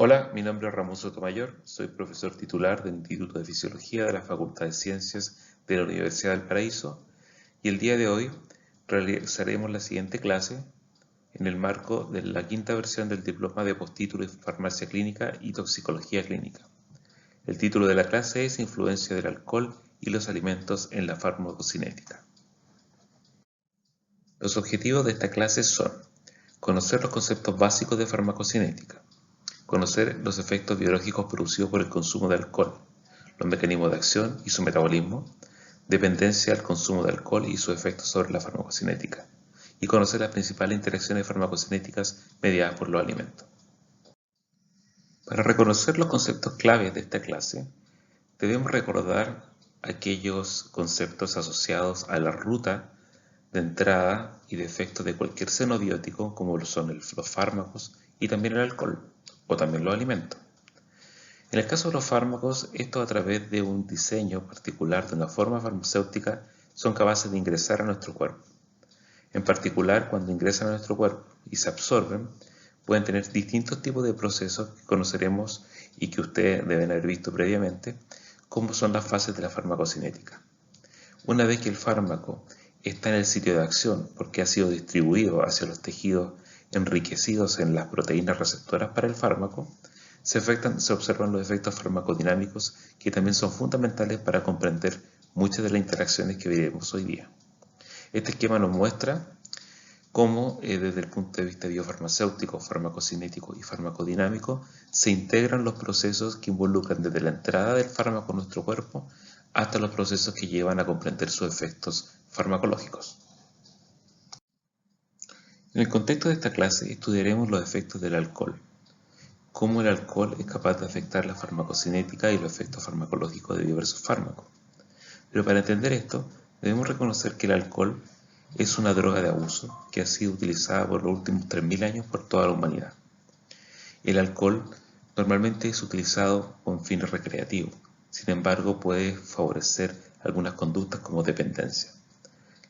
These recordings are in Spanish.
Hola, mi nombre es Ramón Sotomayor, soy profesor titular del Instituto de Fisiología de la Facultad de Ciencias de la Universidad del Paraíso y el día de hoy realizaremos la siguiente clase en el marco de la quinta versión del Diploma de Postítulo en Farmacia Clínica y Toxicología Clínica. El título de la clase es Influencia del alcohol y los alimentos en la farmacocinética. Los objetivos de esta clase son conocer los conceptos básicos de farmacocinética, conocer los efectos biológicos producidos por el consumo de alcohol, los mecanismos de acción y su metabolismo, dependencia al consumo de alcohol y sus efectos sobre la farmacocinética, y conocer las principales interacciones farmacocinéticas mediadas por los alimentos. Para reconocer los conceptos claves de esta clase, debemos recordar aquellos conceptos asociados a la ruta de entrada y de efectos de cualquier xenobiótico, como lo son los fármacos y también el alcohol, o también los alimentos. En el caso de los fármacos, estos a través de un diseño particular de una forma farmacéutica son capaces de ingresar a nuestro cuerpo. En particular, cuando ingresan a nuestro cuerpo y se absorben, pueden tener distintos tipos de procesos que conoceremos y que ustedes deben haber visto previamente, como son las fases de la farmacocinética. Una vez que el fármaco está en el sitio de acción porque ha sido distribuido hacia los tejidos enriquecidos en las proteínas receptoras para el fármaco, se observan los efectos farmacodinámicos que también son fundamentales para comprender muchas de las interacciones que veremos hoy día. Este esquema nos muestra cómo desde el punto de vista biofarmacéutico, farmacocinético y farmacodinámico se integran los procesos que involucran desde la entrada del fármaco a nuestro cuerpo hasta los procesos que llevan a comprender sus efectos farmacológicos. En el contexto de esta clase estudiaremos los efectos del alcohol, cómo el alcohol es capaz de afectar la farmacocinética y los efectos farmacológicos de diversos fármacos. Pero para entender esto, debemos reconocer que el alcohol es una droga de abuso que ha sido utilizada por los últimos 3000 años por toda la humanidad. El alcohol normalmente es utilizado con fines recreativos, sin embargo puede favorecer algunas conductas como dependencia.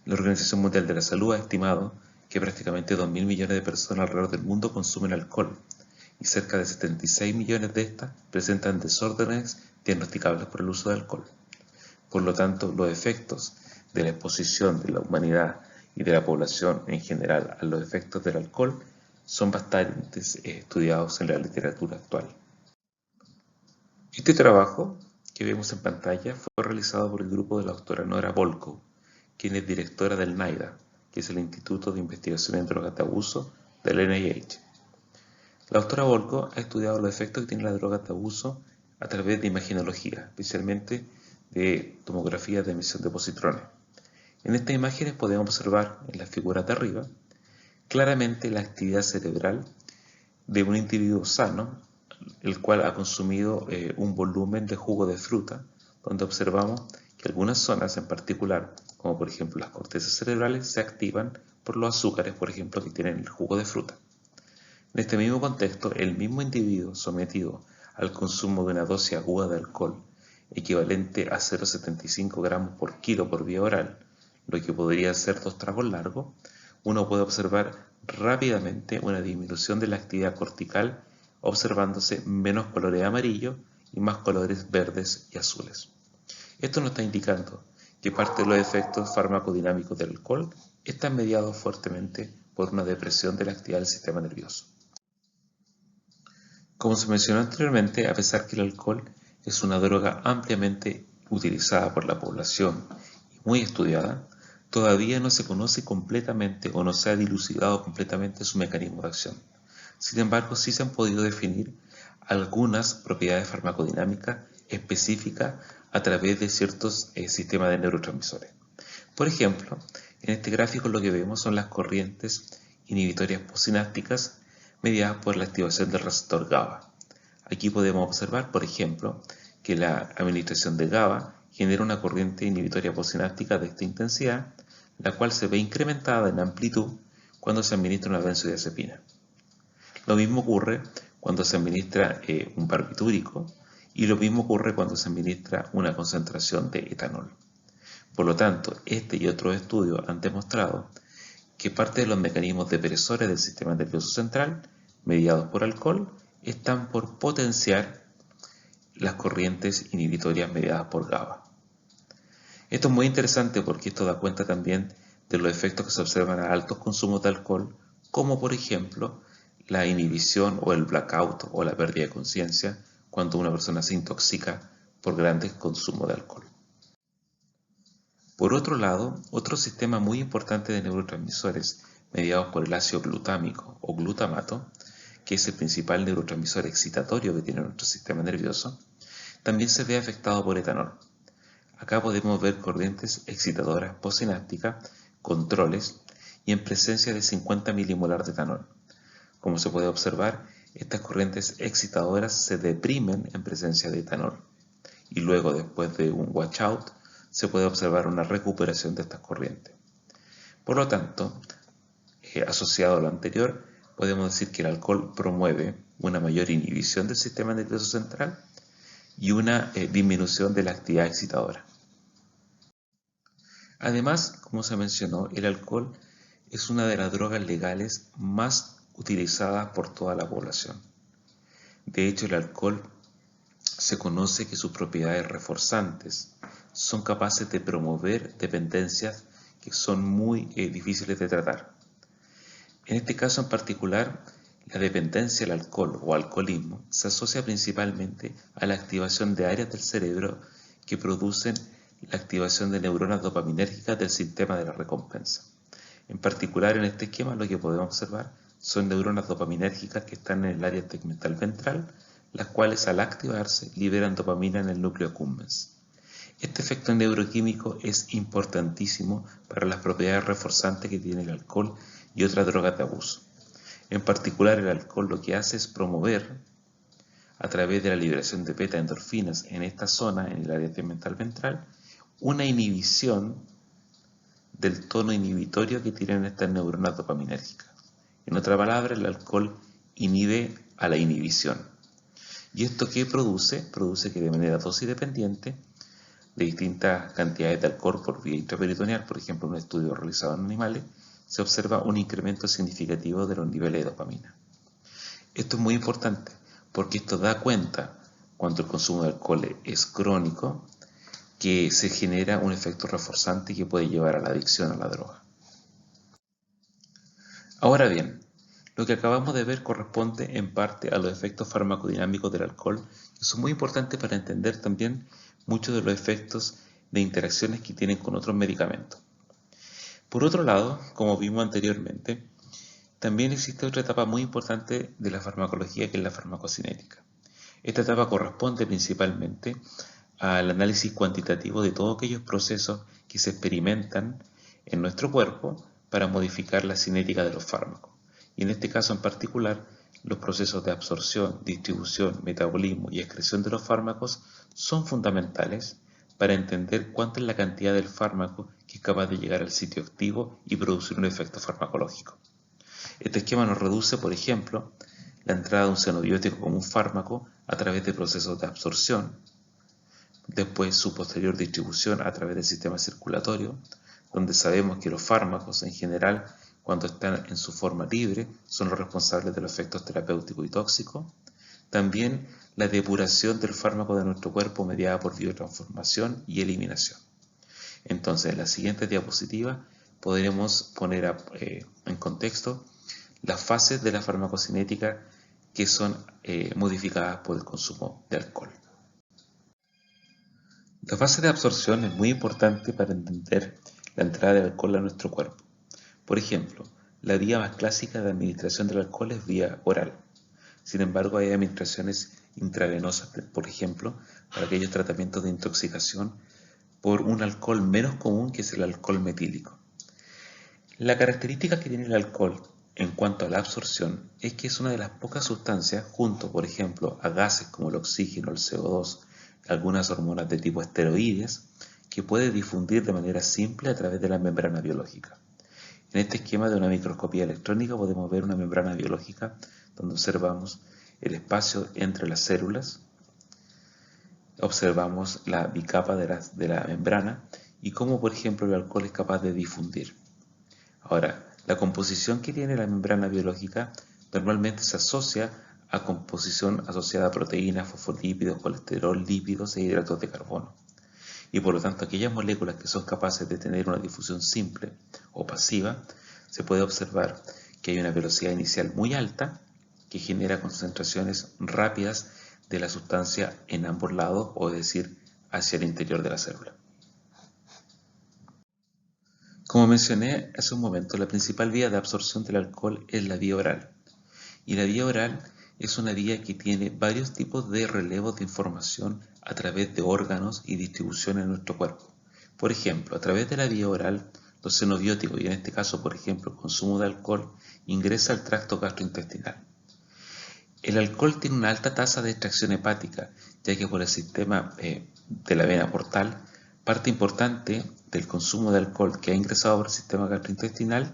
La Organización Mundial de la Salud ha estimado que prácticamente 2.000 millones de personas alrededor del mundo consumen alcohol y cerca de 76 millones de estas presentan desórdenes diagnosticables por el uso de alcohol. Por lo tanto, los efectos de la exposición de la humanidad y de la población en general a los efectos del alcohol son bastante estudiados en la literatura actual. Este trabajo que vemos en pantalla fue realizado por el grupo de la doctora Nora Volkow, quien es directora del NIDA, que es el Instituto de Investigación en Drogas de Abuso del NIH. La doctora Volkow ha estudiado los efectos que tienen las drogas de abuso a través de imagenología, especialmente de tomografía de emisión de positrones. En estas imágenes podemos observar en las figuras de arriba claramente la actividad cerebral de un individuo sano, el cual ha consumido un volumen de jugo de fruta, donde observamos que algunas zonas en particular, como por ejemplo las cortezas cerebrales, se activan por los azúcares, por ejemplo, que tienen el jugo de fruta. En este mismo contexto, el mismo individuo sometido al consumo de una dosis aguda de alcohol, equivalente a 0,75 gramos por kilo por vía oral, lo que podría ser 2 tragos largos, uno puede observar rápidamente una disminución de la actividad cortical, observándose menos colores amarillos y más colores verdes y azules. Esto nos está indicando que parte de los efectos farmacodinámicos del alcohol están mediados fuertemente por una depresión de la actividad del sistema nervioso. Como se mencionó anteriormente, a pesar que el alcohol es una droga ampliamente utilizada por la población y muy estudiada, todavía no se conoce completamente o no se ha dilucidado completamente su mecanismo de acción. Sin embargo, sí se han podido definir algunas propiedades farmacodinámicas específicas a través de ciertos sistemas de neurotransmisores. Por ejemplo, en este gráfico lo que vemos son las corrientes inhibitorias postsinápticas mediadas por la activación del receptor GABA. Aquí podemos observar, por ejemplo, que la administración de GABA genera una corriente inhibitoria postsináptica de esta intensidad, la cual se ve incrementada en amplitud cuando se administra una benzodiazepina. Lo mismo ocurre cuando se administra un barbitúrico y lo mismo ocurre cuando se administra una concentración de etanol. Por lo tanto, este y otros estudios han demostrado que parte de los mecanismos depresores del sistema nervioso central, mediados por alcohol, están por potenciar las corrientes inhibitorias mediadas por GABA. Esto es muy interesante porque esto da cuenta también de los efectos que se observan a altos consumos de alcohol, como por ejemplo la inhibición o el blackout o la pérdida de conciencia cuando una persona se intoxica por grandes consumos de alcohol. Por otro lado, otro sistema muy importante de neurotransmisores mediados por el ácido glutámico o glutamato, que es el principal neurotransmisor excitatorio que tiene nuestro sistema nervioso, también se ve afectado por etanol. Acá podemos ver corrientes excitadoras postsinápticas, controles y en presencia de 50 milimolar de etanol. Como se puede observar, estas corrientes excitadoras se deprimen en presencia de etanol y luego, después de un washout, se puede observar una recuperación de estas corrientes. Por lo tanto, asociado a lo anterior, podemos decir que el alcohol promueve una mayor inhibición del sistema nervioso central y una disminución de la actividad excitadora. Además, como se mencionó, el alcohol es una de las drogas legales más utilizadas por toda la población. De hecho, el alcohol se conoce que sus propiedades reforzantes son capaces de promover dependencias que son muy difíciles de tratar. En este caso en particular, la dependencia al alcohol o alcoholismo se asocia principalmente a la activación de áreas del cerebro que producen la activación de neuronas dopaminérgicas del sistema de la recompensa. En particular, en este esquema lo que podemos observar son neuronas dopaminérgicas que están en el área tegmental ventral, las cuales al activarse liberan dopamina en el núcleo accumbens. Este efecto neuroquímico es importantísimo para las propiedades reforzantes que tiene el alcohol y otras drogas de abuso. En particular, el alcohol lo que hace es promover, a través de la liberación de beta-endorfinas en esta zona, en el área tegmental ventral, una inhibición del tono inhibitorio que tienen estas neuronas dopaminérgicas. En otra palabra, el alcohol inhibe a la inhibición. ¿Y esto qué produce? Produce que de manera dosis dependiente, de distintas cantidades de alcohol por vía intraperitoneal, por ejemplo, en un estudio realizado en animales, se observa un incremento significativo de los niveles de dopamina. Esto es muy importante porque esto da cuenta, cuando el consumo de alcohol es crónico, que se genera un efecto reforzante que puede llevar a la adicción a la droga. Ahora bien, lo que acabamos de ver corresponde en parte a los efectos farmacodinámicos del alcohol, que son muy importantes para entender también muchos de los efectos de interacciones que tienen con otros medicamentos. Por otro lado, como vimos anteriormente, también existe otra etapa muy importante de la farmacología, que es la farmacocinética. Esta etapa corresponde principalmente al análisis cuantitativo de todos aquellos procesos que se experimentan en nuestro cuerpo para modificar la cinética de los fármacos. Y en este caso en particular, los procesos de absorción, distribución, metabolismo y excreción de los fármacos son fundamentales para entender cuánta es la cantidad del fármaco que es capaz de llegar al sitio activo y producir un efecto farmacológico. Este esquema nos reduce, por ejemplo, la entrada de un xenobiótico como un fármaco a través de procesos de absorción, después su posterior distribución a través del sistema circulatorio, donde sabemos que los fármacos en general, cuando están en su forma libre, son los responsables de los efectos terapéuticos y tóxicos. También la depuración del fármaco de nuestro cuerpo mediada por biotransformación y eliminación. Entonces, en la siguiente diapositiva podremos poner en contexto las fases de la farmacocinética que son modificadas por el consumo de alcohol. La fase de absorción es muy importante para entender la entrada del alcohol a nuestro cuerpo. Por ejemplo, la vía más clásica de administración del alcohol es vía oral. Sin embargo, hay administraciones intravenosas, por ejemplo, para aquellos tratamientos de intoxicación por un alcohol menos común, que es el alcohol metílico. La característica que tiene el alcohol en cuanto a la absorción es que es una de las pocas sustancias, junto por ejemplo a gases como el oxígeno, el CO2, algunas hormonas de tipo esteroides, que puede difundir de manera simple a través de la membrana biológica. En este esquema de una microscopía electrónica podemos ver una membrana biológica donde observamos el espacio entre las células, observamos la bicapa de la membrana y cómo por ejemplo el alcohol es capaz de difundir. Ahora, la composición que tiene la membrana biológica normalmente se asocia a composición asociada a proteínas, fosfolípidos, colesterol, lípidos e hidratos de carbono. Y por lo tanto, aquellas moléculas que son capaces de tener una difusión simple o pasiva, se puede observar que hay una velocidad inicial muy alta que genera concentraciones rápidas de la sustancia en ambos lados, o es decir, hacia el interior de la célula. Como mencioné hace un momento, la principal vía de absorción del alcohol es la vía oral. Y la vía oral es una vía que tiene varios tipos de relevos de información a través de órganos y distribución en nuestro cuerpo. Por ejemplo, a través de la vía oral, los xenobióticos, y en este caso, por ejemplo, el consumo de alcohol, ingresa al tracto gastrointestinal. El alcohol tiene una alta tasa de extracción hepática, ya que por el sistema de la vena portal, parte importante del consumo de alcohol que ha ingresado por el sistema gastrointestinal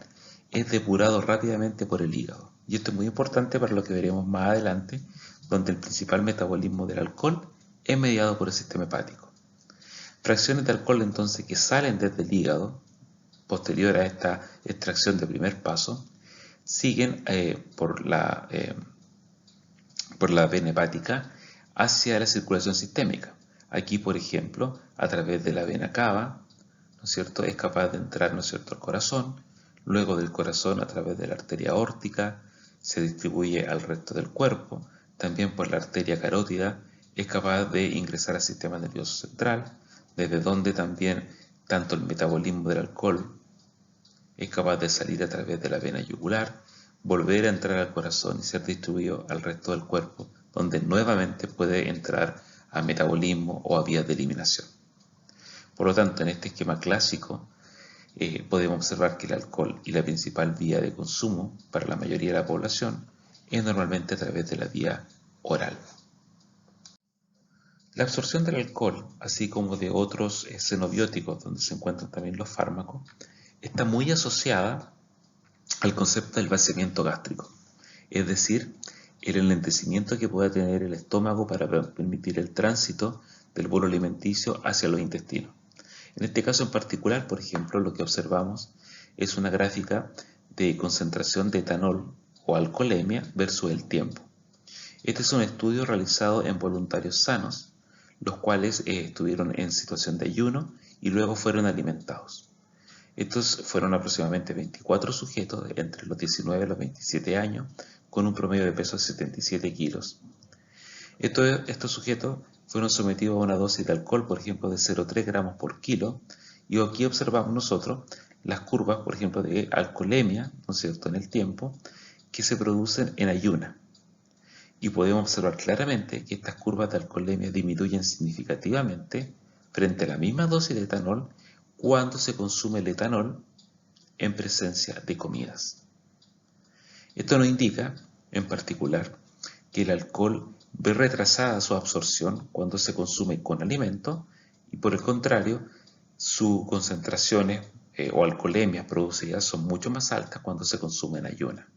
es depurado rápidamente por el hígado. Y esto es muy importante para lo que veremos más adelante, donde el principal metabolismo del alcohol es mediado por el sistema hepático. Fracciones de alcohol entonces que salen desde el hígado, posterior a esta extracción de primer paso, siguen por la vena hepática hacia la circulación sistémica. Aquí, por ejemplo, a través de la vena cava, ¿no es cierto?, es capaz de entrar, ¿no es cierto?, al corazón. Luego del corazón, a través de la arteria aórtica, se distribuye al resto del cuerpo. También por la arteria carótida es capaz de ingresar al sistema nervioso central, desde donde también tanto el metabolismo del alcohol es capaz de salir a través de la vena yugular, volver a entrar al corazón y ser distribuido al resto del cuerpo, donde nuevamente puede entrar a metabolismo o a vías de eliminación. Por lo tanto, en este esquema clásico, podemos observar que el alcohol y la principal vía de consumo para la mayoría de la población es normalmente a través de la vía oral. La absorción del alcohol, así como de otros xenobióticos donde se encuentran también los fármacos, está muy asociada al concepto del vaciamiento gástrico, es decir, el enlentecimiento que pueda tener el estómago para permitir el tránsito del bolo alimenticio hacia los intestinos. En este caso en particular, por ejemplo, lo que observamos es una gráfica de concentración de etanol o alcoholemia versus el tiempo. Este es un estudio realizado en voluntarios sanos, los cuales estuvieron en situación de ayuno y luego fueron alimentados. Estos fueron aproximadamente 24 sujetos entre los 19 y los 27 años, con un promedio de peso de 77 kilos. Estos sujetos fueron sometidos a una dosis de alcohol, por ejemplo, de 0,3 gramos por kilo, y aquí observamos nosotros las curvas, por ejemplo, de alcoholemia, ¿no es cierto?, en el tiempo, que se producen en ayuna. Y podemos observar claramente que estas curvas de alcoholemia disminuyen significativamente frente a la misma dosis de etanol cuando se consume el etanol en presencia de comidas. Esto nos indica, en particular, que el alcohol ve retrasada su absorción cuando se consume con alimento y por el contrario, sus concentraciones o alcoholemias producidas son mucho más altas cuando se consume en ayuna.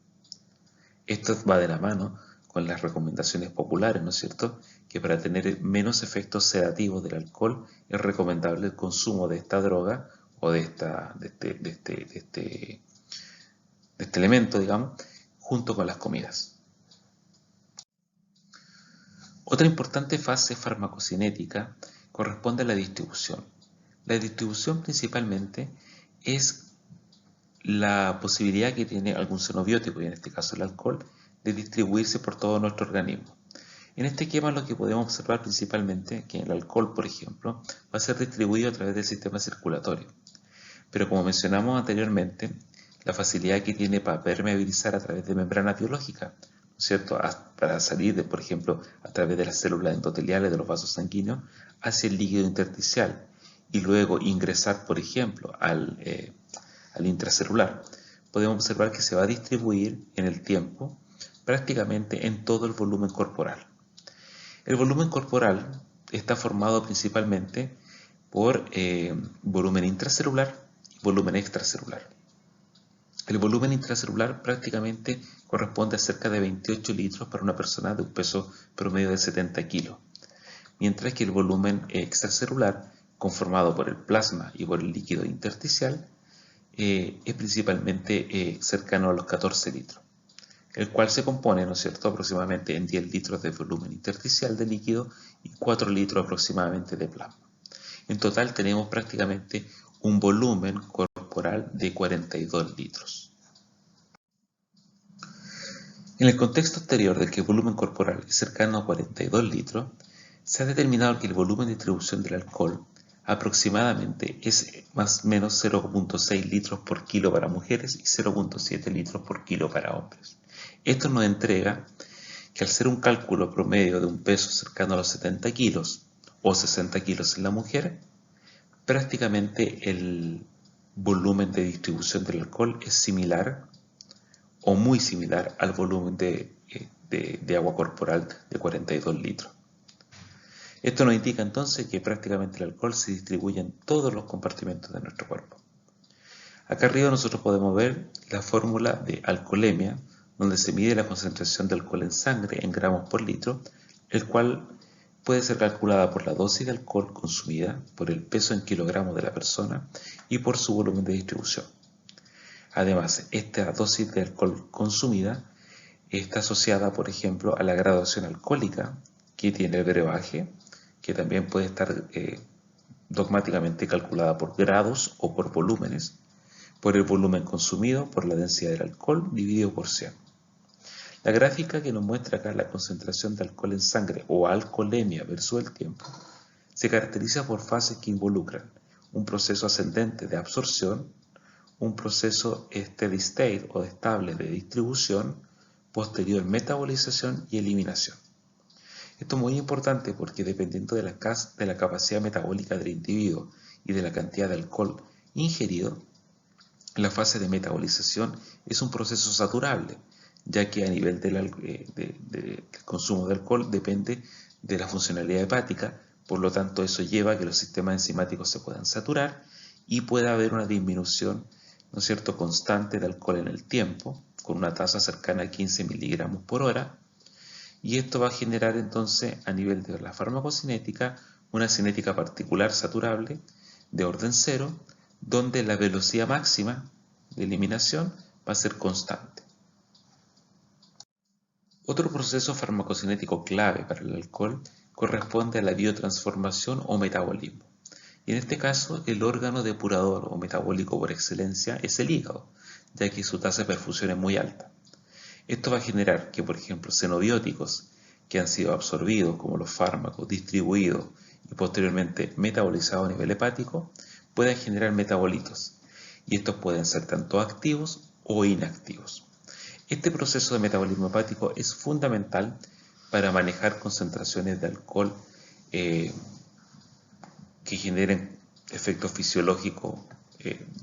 Esto va de la mano con las recomendaciones populares, ¿no es cierto?, que para tener menos efectos sedativos del alcohol es recomendable el consumo de esta droga o de este elemento, digamos, junto con las comidas. Otra importante fase farmacocinética corresponde a la distribución. La distribución principalmente es la posibilidad que tiene algún xenobiótico, y en este caso el alcohol, de distribuirse por todo nuestro organismo. En este esquema lo que podemos observar principalmente es que el alcohol, por ejemplo, va a ser distribuido a través del sistema circulatorio. Pero como mencionamos anteriormente, la facilidad que tiene para permeabilizar a través de membranas biológicas, ¿no es cierto?, para salir, por ejemplo, a través de las células endoteliales de los vasos sanguíneos hacia el líquido intersticial y luego ingresar, por ejemplo, al intracelular. Podemos observar que se va a distribuir en el tiempo prácticamente en todo el volumen corporal. El volumen corporal está formado principalmente por volumen intracelular y volumen extracelular. El volumen intracelular prácticamente corresponde a cerca de 28 litros para una persona de un peso promedio de 70 kilos, mientras que el volumen extracelular, conformado por el plasma y por el líquido intersticial, es principalmente cercano a los 14 litros. el cual se compone, ¿no es cierto?, aproximadamente en 10 litros de volumen intersticial de líquido y 4 litros aproximadamente de plasma. En total tenemos prácticamente un volumen corporal de 42 litros. En el contexto anterior de que el volumen corporal es cercano a 42 litros, se ha determinado que el volumen de distribución del alcohol aproximadamente es más o menos 0,6 litros por kilo para mujeres y 0,7 litros por kilo para hombres. Esto nos entrega que al ser un cálculo promedio de un peso cercano a los 70 kilos o 60 kilos en la mujer, prácticamente el volumen de distribución del alcohol es similar o muy similar al volumen de agua corporal de 42 litros. Esto nos indica entonces que prácticamente el alcohol se distribuye en todos los compartimentos de nuestro cuerpo. Acá arriba nosotros podemos ver la fórmula de alcoholemia, donde se mide la concentración de alcohol en sangre en gramos por litro, el cual puede ser calculada por la dosis de alcohol consumida, por el peso en kilogramos de la persona y por su volumen de distribución. Además, esta dosis de alcohol consumida está asociada, por ejemplo, a la graduación alcohólica que tiene el brebaje, que también puede estar dogmáticamente calculada por grados o por volúmenes, por el volumen consumido, por la densidad del alcohol dividido por 100. La gráfica que nos muestra acá la concentración de alcohol en sangre o alcoholemia versus el tiempo se caracteriza por fases que involucran un proceso ascendente de absorción, un proceso steady state o estable de distribución, posterior metabolización y eliminación. Esto es muy importante porque dependiendo de la capacidad metabólica del individuo y de la cantidad de alcohol ingerido, la fase de metabolización es un proceso saturable, ya que a nivel del consumo de alcohol depende de la funcionalidad hepática, por lo tanto eso lleva a que los sistemas enzimáticos se puedan saturar y pueda haber una disminución, ¿no es cierto?, constante de alcohol en el tiempo, con una tasa cercana a 15 miligramos por hora, y esto va a generar entonces a nivel de la farmacocinética una cinética particular saturable de orden cero, donde la velocidad máxima de eliminación va a ser constante. Otro proceso farmacocinético clave para el alcohol corresponde a la biotransformación o metabolismo. Y en este caso, el órgano depurador o metabólico por excelencia es el hígado, ya que su tasa de perfusión es muy alta. Esto va a generar que, por ejemplo, xenobióticos que han sido absorbidos, como los fármacos, distribuidos y posteriormente metabolizados a nivel hepático, puedan generar metabolitos. Y estos pueden ser tanto activos o inactivos. Este proceso de metabolismo hepático es fundamental para manejar concentraciones de alcohol que generen efectos fisiológicos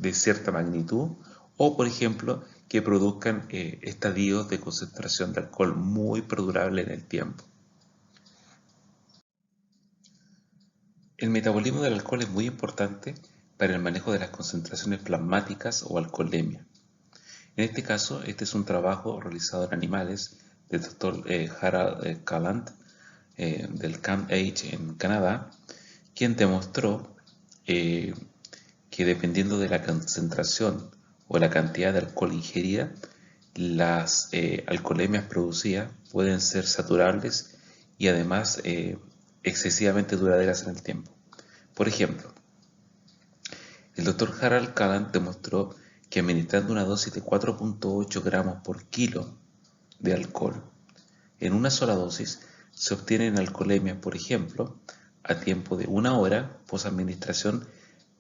de cierta magnitud o, por ejemplo, que produzcan estadios de concentración de alcohol muy perdurable en el tiempo. El metabolismo del alcohol es muy importante para el manejo de las concentraciones plasmáticas o alcoholemia. En este caso, este es un trabajo realizado en animales del Dr. Harald Calland del CAMH en Canadá, quien demostró que dependiendo de la concentración o la cantidad de alcohol ingerida, las alcoholemias producidas pueden ser saturables y además excesivamente duraderas en el tiempo. Por ejemplo, el Dr. Harald Calland demostró que administrando una dosis de 4,8 gramos por kilo de alcohol en una sola dosis se obtienen alcoholemias, por ejemplo, a tiempo de 1 hora posadministración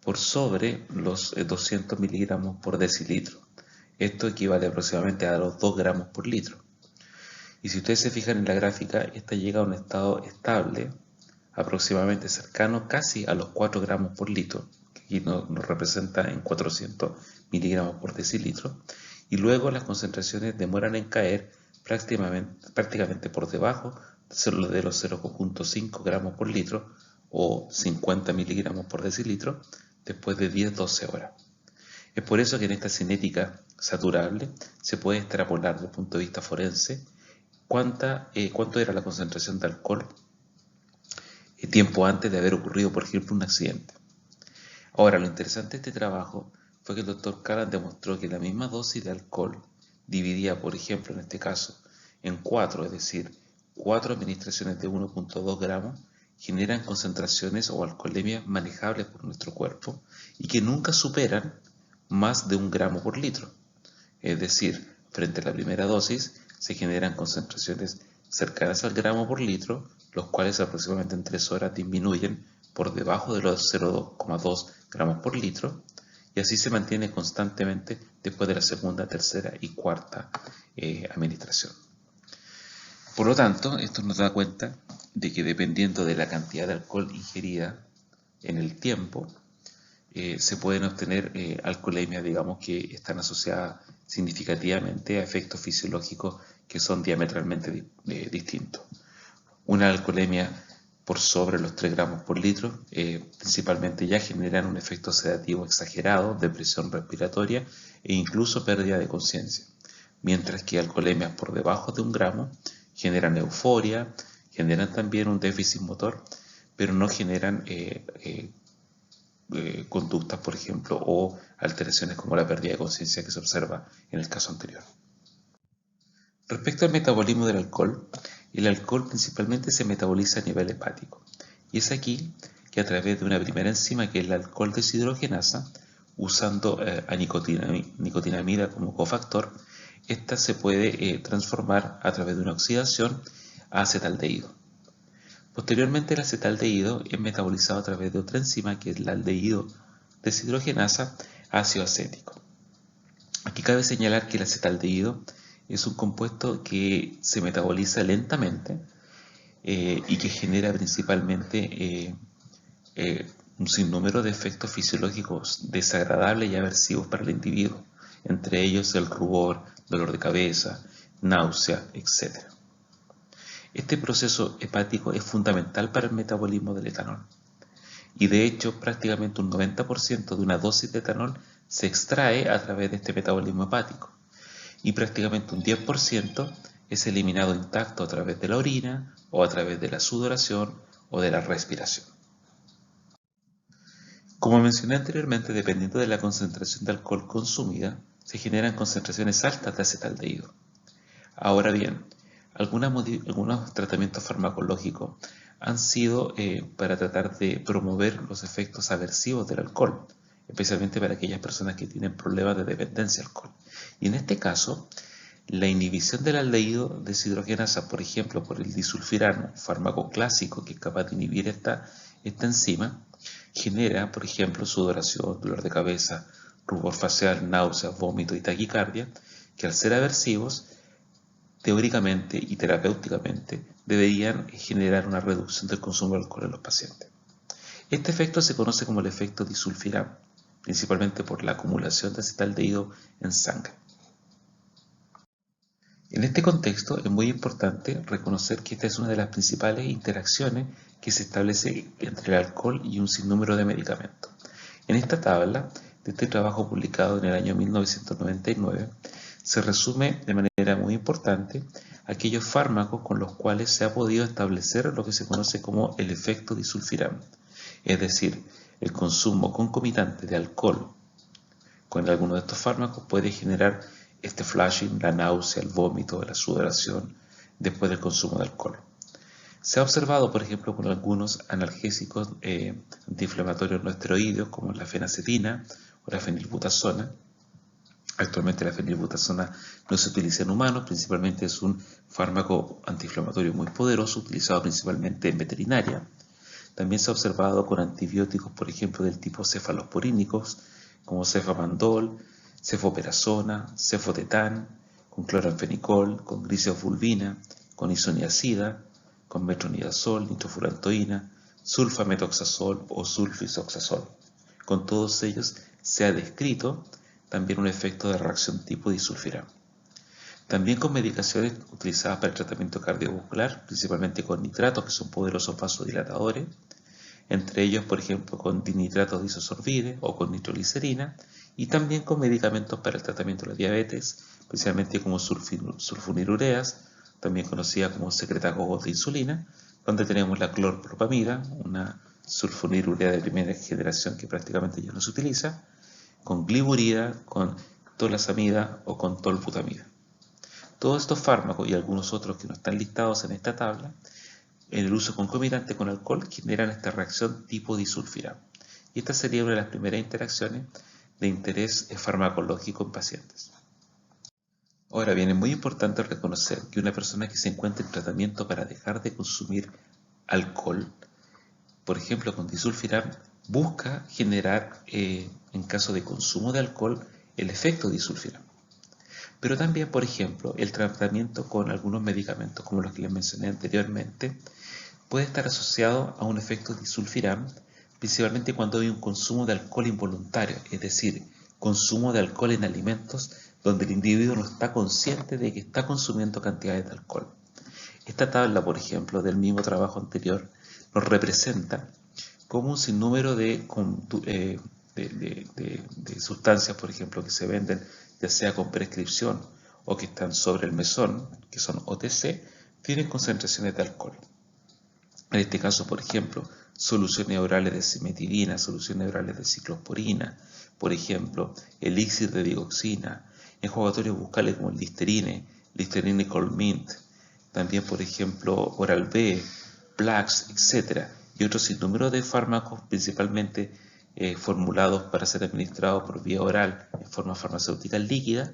por sobre los 200 miligramos por decilitro. Esto equivale aproximadamente a los 2 gramos por litro. Y si ustedes se fijan en la gráfica, esta llega a un estado estable, aproximadamente cercano casi a los 4 gramos por litro, que aquí nos representa en 400 miligramos por decilitro, y luego las concentraciones demoran en caer prácticamente por debajo de los 0,5 gramos por litro o 50 miligramos por decilitro después de 10-12 horas. Es por eso que en esta cinética saturable se puede extrapolar desde el punto de vista forense cuánto era la concentración de alcohol tiempo antes de haber ocurrido, por ejemplo, un accidente. Ahora, lo interesante de este trabajo fue que el Dr. Calland demostró que la misma dosis de alcohol dividida, por ejemplo, en este caso, en 4, es decir, 4 administraciones de 1,2 gramos, generan concentraciones o alcoholemias manejables por nuestro cuerpo y que nunca superan más de 1 gramo por litro. Es decir, frente a la primera dosis se generan concentraciones cercanas al gramo por litro, los cuales aproximadamente en 3 horas disminuyen por debajo de los 0,2 gramos por litro, y así se mantiene constantemente después de la segunda, tercera y cuarta administración. Por lo tanto, esto nos da cuenta de que dependiendo de la cantidad de alcohol ingerida en el tiempo, se pueden obtener alcoholemias, digamos, que están asociadas significativamente a efectos fisiológicos que son diametralmente distintos. Una alcoholemia por sobre los 3 gramos por litro principalmente ya generan un efecto sedativo exagerado, depresión respiratoria e incluso pérdida de conciencia, mientras que alcoholemias por debajo de 1 gramo generan euforia, generan también un déficit motor, pero no generan conductas, por ejemplo, o alteraciones como la pérdida de conciencia que se observa en el caso anterior. Respecto al metabolismo del alcohol, el alcohol principalmente se metaboliza a nivel hepático, y es aquí que a través de una primera enzima que es la alcohol deshidrogenasa, usando a nicotinamida como cofactor, esta se puede transformar a través de una oxidación a acetaldehído. Posteriormente el acetaldehído es metabolizado a través de otra enzima que es la aldehído deshidrogenasa ácido acético. Aquí cabe señalar que el acetaldehído es un compuesto que se metaboliza lentamente y que genera principalmente un sinnúmero de efectos fisiológicos desagradables y aversivos para el individuo, entre ellos el rubor, dolor de cabeza, náusea, etc. Este proceso hepático es fundamental para el metabolismo del etanol, y de hecho prácticamente un 90% de una dosis de etanol se extrae a través de este metabolismo hepático, y prácticamente un 10% es eliminado intacto a través de la orina o a través de la sudoración o de la respiración. Como mencioné anteriormente, dependiendo de la concentración de alcohol consumida, se generan concentraciones altas de acetaldehído. Ahora bien, algunos tratamientos farmacológicos han sido para tratar de promover los efectos aversivos del alcohol, especialmente para aquellas personas que tienen problemas de dependencia al alcohol. Y en este caso, la inhibición del aldehído deshidrogenasa, por ejemplo, por el disulfirano, fármaco clásico que es capaz de inhibir esta enzima, genera, por ejemplo, sudoración, dolor de cabeza, rubor facial, náuseas, vómito y taquicardia, que al ser aversivos, teóricamente y terapéuticamente, deberían generar una reducción del consumo de alcohol en los pacientes. Este efecto se conoce como el efecto disulfirano, principalmente por la acumulación de acetaldehído en sangre. En este contexto es muy importante reconocer que esta es una de las principales interacciones que se establece entre el alcohol y un sinnúmero de medicamentos. En esta tabla de este trabajo publicado en el año 1999 se resume de manera muy importante aquellos fármacos con los cuales se ha podido establecer lo que se conoce como el efecto disulfirano, es decir, el consumo concomitante de alcohol con alguno de estos fármacos puede generar este flashing, la náusea, el vómito, la sudoración después del consumo de alcohol. Se ha observado, por ejemplo, con algunos analgésicos antiinflamatorios no esteroideos como la fenacetina o la fenilbutazona. Actualmente la fenilbutazona no se utiliza en humanos, principalmente es un fármaco antiinflamatorio muy poderoso, utilizado principalmente en veterinaria. También se ha observado con antibióticos, por ejemplo, del tipo cefalosporínicos, como cefamandol, cefoperazona, cefotetán, con cloranfenicol, con grisofulvina, con isoniazida, con metronidazol, nitrofurantoína, sulfametoxazol o sulfisoxazol. Con todos ellos se ha descrito también un efecto de reacción tipo disulfirano. También con medicaciones utilizadas para el tratamiento cardiovascular, principalmente con nitratos, que son poderosos vasodilatadores, entre ellos, por ejemplo, con dinitratos de isosorbide o con nitroglicerina, y también con medicamentos para el tratamiento de la diabetes, especialmente como sulfonilureas, también conocida como secretagogos de insulina, donde tenemos la clorpropamida, una sulfonilurea de primera generación que prácticamente ya no se utiliza, con gliburida, con tolasamida o con tolbutamida. Todos estos fármacos y algunos otros que no están listados en esta tabla, en el uso concomitante con alcohol, generan esta reacción tipo disulfiram. Y esta sería una de las primeras interacciones de interés farmacológico en pacientes. Ahora bien, es muy importante reconocer que una persona que se encuentra en tratamiento para dejar de consumir alcohol, por ejemplo con disulfiram, busca generar, en caso de consumo de alcohol, el efecto disulfiram. Pero también, por ejemplo, el tratamiento con algunos medicamentos, como los que les mencioné anteriormente, puede estar asociado a un efecto disulfiram, principalmente cuando hay un consumo de alcohol involuntario, es decir, consumo de alcohol en alimentos donde el individuo no está consciente de que está consumiendo cantidades de alcohol. Esta tabla, por ejemplo, del mismo trabajo anterior, nos representa como un sinnúmero de sustancias, por ejemplo, que se venden ya sea con prescripción o que están sobre el mesón, que son OTC, tienen concentraciones de alcohol. En este caso, por ejemplo, soluciones orales de cimetidina, soluciones orales de ciclosporina, por ejemplo, elixir de digoxina, enjuagatorios bucales como el Listerine y Colmint, también, por ejemplo, Oral-B, Plax, etc. Y otros sinnúmero de fármacos, principalmente formulados para ser administrados por vía oral en forma farmacéutica líquida,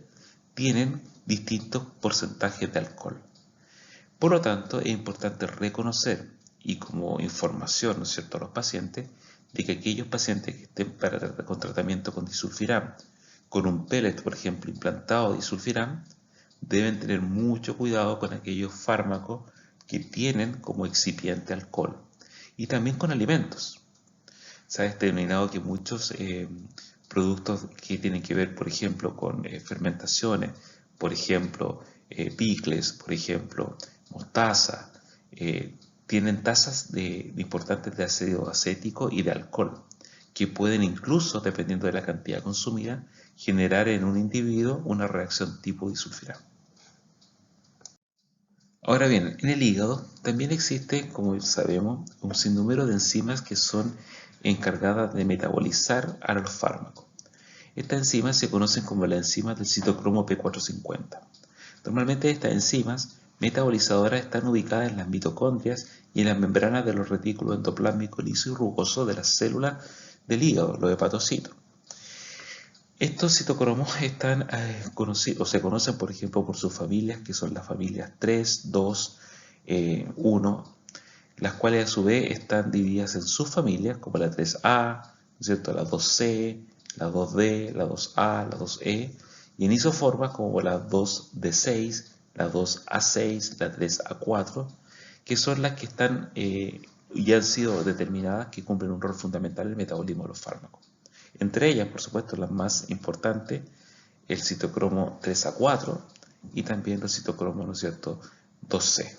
tienen distintos porcentajes de alcohol. Por lo tanto, es importante reconocer, y como información, ¿no es cierto?, a los pacientes, de que aquellos pacientes que estén con tratamiento con disulfiram, con un pellet, por ejemplo, implantado de disulfiram, deben tener mucho cuidado con aquellos fármacos que tienen como excipiente alcohol. Y también con alimentos. Se ha determinado que muchos productos que tienen que ver, por ejemplo, con fermentaciones, por ejemplo, picles, por ejemplo, mostaza, tienen tasas importantes de ácido acético y de alcohol, que pueden incluso, dependiendo de la cantidad consumida, generar en un individuo una reacción tipo disulfiram. Ahora bien, en el hígado también existe, como sabemos, un sinnúmero de enzimas que son encargadas de metabolizar a los fármacos. Estas enzimas se conocen como las enzimas del citocromo P450. Normalmente estas enzimas metabolizadoras están ubicadas en las mitocondrias y en las membranas de los retículos endoplásmicos liso y rugoso de las células del hígado, los hepatocitos. Estos citocromos están conocidos, o se conocen, por ejemplo, por sus familias, que son las familias 3, 2, 1, las cuales a su vez están divididas en subfamilias, como la 3A, ¿no es cierto?, la 2C, la 2D, la 2A, la 2E, y en isoformas como la 2D6, la 2A6, la 3A4, que son las que están y han sido determinadas que cumplen un rol fundamental en el metabolismo de los fármacos. Entre ellas, por supuesto, las más importantes, el citocromo 3A4 y también los citocromos, ¿no es cierto?, 2C.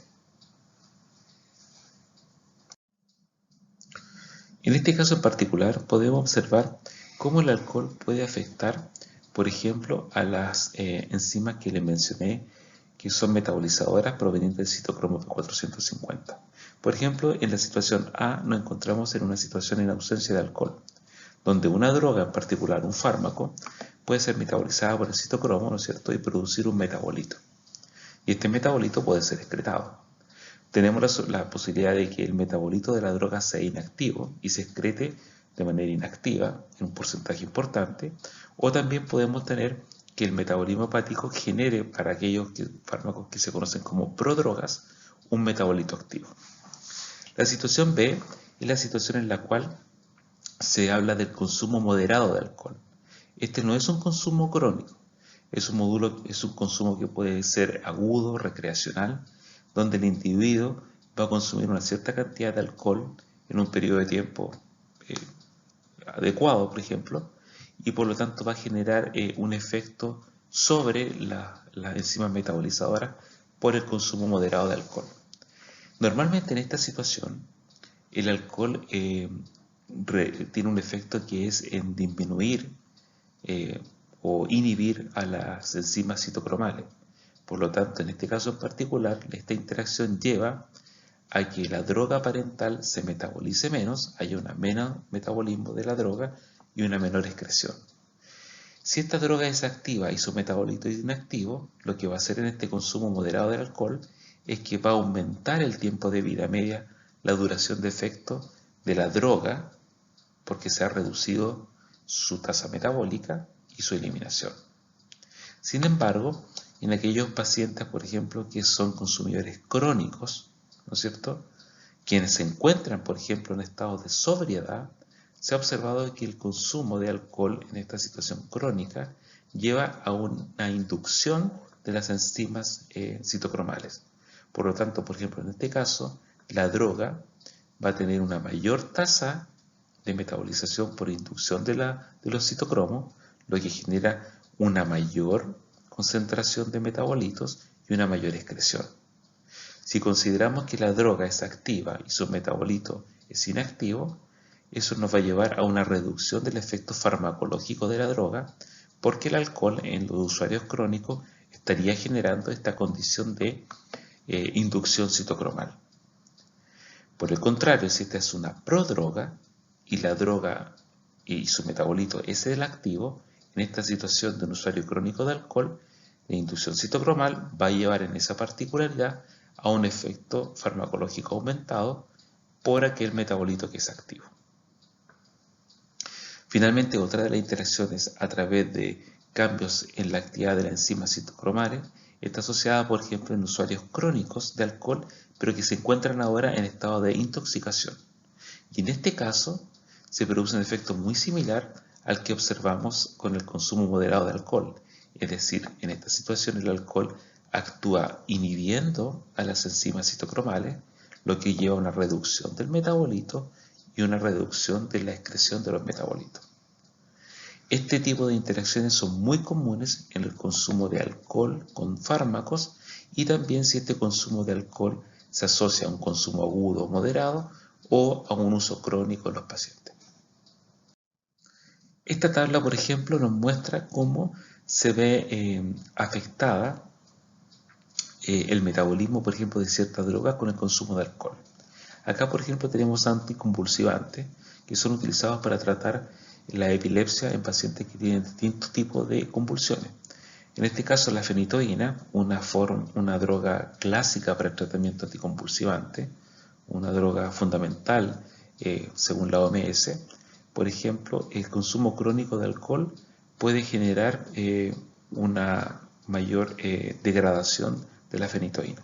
En este caso en particular, podemos observar cómo el alcohol puede afectar, por ejemplo, a las enzimas que les mencioné, que son metabolizadoras provenientes del citocromo P450. Por ejemplo, en la situación A nos encontramos en una situación en ausencia de alcohol, donde una droga, en particular un fármaco, puede ser metabolizada por el citocromo, ¿no es cierto?, y producir un metabolito. Y este metabolito puede ser excretado. Tenemos la posibilidad de que el metabolito de la droga sea inactivo y se excrete de manera inactiva en un porcentaje importante, o también podemos tener que el metabolismo hepático genere para aquellos fármacos que se conocen como prodrogas un metabolito activo. La situación B es la situación en la cual se habla del consumo moderado de alcohol. Este no es un consumo crónico, es un consumo que puede ser agudo, recreacional, donde el individuo va a consumir una cierta cantidad de alcohol en un periodo de tiempo adecuado, por ejemplo, y por lo tanto va a generar un efecto sobre las enzimas metabolizadoras por el consumo moderado de alcohol. Normalmente en esta situación el alcohol tiene un efecto que es en disminuir o inhibir a las enzimas citocromales. Por lo tanto, en este caso en particular, esta interacción lleva a que la droga parental se metabolice menos, haya un menor metabolismo de la droga y una menor excreción. Si esta droga es activa y su metabolito es inactivo, lo que va a hacer en este consumo moderado del alcohol es que va a aumentar el tiempo de vida media, la duración de efecto de la droga, porque se ha reducido su tasa metabólica y su eliminación. Sin embargo, en aquellos pacientes, por ejemplo, que son consumidores crónicos, ¿no es cierto?, quienes se encuentran, por ejemplo, en estado de sobriedad, se ha observado que el consumo de alcohol en esta situación crónica lleva a una inducción de las enzimas citocromales. Por lo tanto, por ejemplo, en este caso, la droga va a tener una mayor tasa de metabolización por inducción de los citocromos, lo que genera una mayor concentración de metabolitos y una mayor excreción. Si consideramos que la droga es activa y su metabolito es inactivo, eso nos va a llevar a una reducción del efecto farmacológico de la droga, porque el alcohol en los usuarios crónicos estaría generando esta condición de inducción citocromal. Por el contrario, si esta es una prodroga y la droga y su metabolito es el activo, en esta situación de un usuario crónico de alcohol, la inducción citocromal va a llevar en esa particularidad a un efecto farmacológico aumentado por aquel metabolito que es activo. Finalmente, otra de las interacciones a través de cambios en la actividad de las enzimas citocromales está asociada, por ejemplo, en usuarios crónicos de alcohol, pero que se encuentran ahora en estado de intoxicación. Y en este caso, se produce un efecto muy similar al que observamos con el consumo moderado de alcohol. Es decir, en esta situación el alcohol actúa inhibiendo a las enzimas citocromales, lo que lleva a una reducción del metabolito y una reducción de la excreción de los metabolitos. Este tipo de interacciones son muy comunes en el consumo de alcohol con fármacos y también si este consumo de alcohol se asocia a un consumo agudo o moderado o a un uso crónico en los pacientes. Esta tabla, por ejemplo, nos muestra cómo se ve afectada el metabolismo, por ejemplo, de ciertas drogas con el consumo de alcohol. Acá, por ejemplo, tenemos anticonvulsivantes que son utilizados para tratar la epilepsia en pacientes que tienen distintos tipos de convulsiones. En este caso, la fenitoína, una droga clásica para el tratamiento anticonvulsivante, una droga fundamental según la OMS. Por ejemplo, el consumo crónico de alcohol puede generar una mayor degradación de la fenitoína.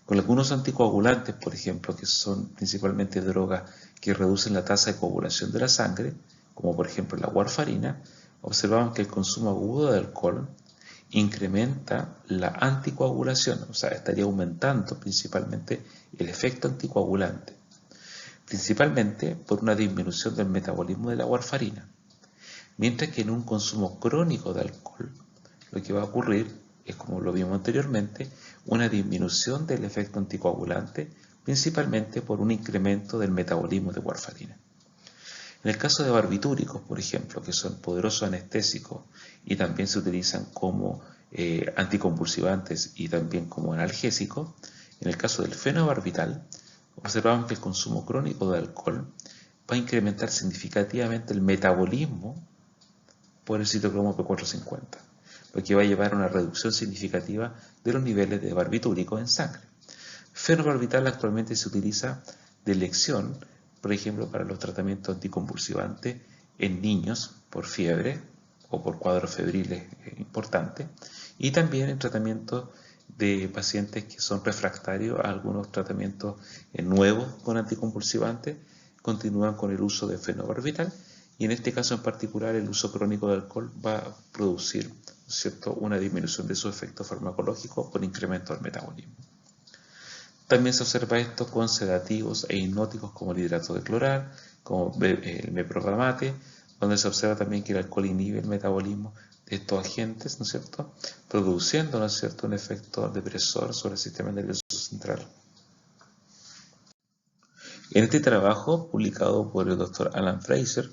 Con algunos anticoagulantes, por ejemplo, que son principalmente drogas que reducen la tasa de coagulación de la sangre, como por ejemplo la warfarina, observamos que el consumo agudo de alcohol incrementa la anticoagulación, o sea, estaría aumentando principalmente el efecto anticoagulante, principalmente por una disminución del metabolismo de la warfarina. Mientras que en un consumo crónico de alcohol, lo que va a ocurrir es, como lo vimos anteriormente, una disminución del efecto anticoagulante, principalmente por un incremento del metabolismo de warfarina. En el caso de barbitúricos, por ejemplo, que son poderosos anestésicos y también se utilizan como anticonvulsivantes y también como analgésicos, en el caso del fenobarbital, observamos que el consumo crónico de alcohol va a incrementar significativamente el metabolismo por el citocromo P450, lo que va a llevar a una reducción significativa de los niveles de barbitúricos en sangre. Fenobarbital actualmente se utiliza de elección, por ejemplo, para los tratamientos anticonvulsivantes en niños por fiebre o por cuadros febriles importantes, y también en tratamientos de pacientes que son refractarios a algunos tratamientos nuevos con anticonvulsivantes, continúan con el uso de fenobarbital, y en este caso en particular el uso crónico de alcohol va a producir, ¿cierto?, una disminución de su efecto farmacológico con incremento del metabolismo. También se observa esto con sedativos e hipnóticos como el hidrato de clorar, como el meprodamate, donde se observa también que el alcohol inhibe el metabolismo de estos agentes, ¿no es cierto?, produciendo, ¿no es cierto?, un efecto depresor sobre el sistema nervioso central. En este trabajo, publicado por el Dr. Alan Fraser,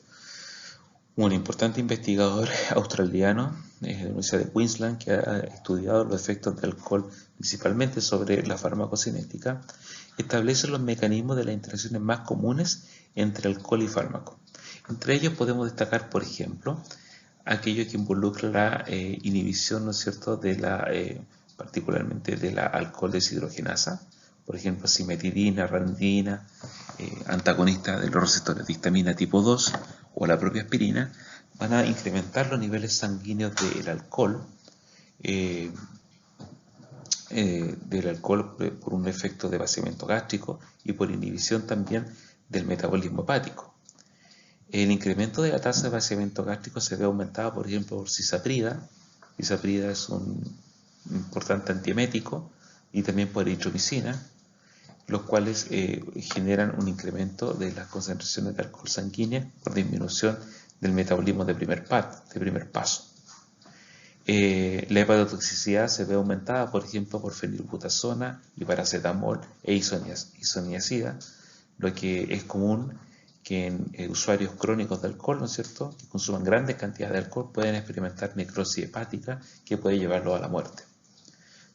un importante investigador australiano de la Universidad de Queensland que ha estudiado los efectos del alcohol principalmente sobre la farmacocinética, establece los mecanismos de las interacciones más comunes entre alcohol y fármaco. Entre ellos podemos destacar, por ejemplo, aquello que involucra la inhibición, ¿no es cierto?, de particularmente de la alcohol deshidrogenasa, por ejemplo, cimetidina, ranitidina, antagonistas de los receptores de histamina tipo 2 o la propia aspirina, van a incrementar los niveles sanguíneos del alcohol por un efecto de vaciamiento gástrico y por inhibición también del metabolismo hepático. El incremento de la tasa de vaciamiento gástrico se ve aumentado, por ejemplo, por cisaprida. Cisaprida es un importante antiemético, y también por eritromicina, los cuales generan un incremento de las concentraciones de alcohol sanguínea por disminución del metabolismo de primer paso. La hepatotoxicidad se ve aumentada, por ejemplo, por fenilbutasona y paracetamol e isoniazida, lo que es común que en usuarios crónicos de alcohol, ¿no es cierto?, que consuman grandes cantidades de alcohol, pueden experimentar necrosis hepática que puede llevarlo a la muerte.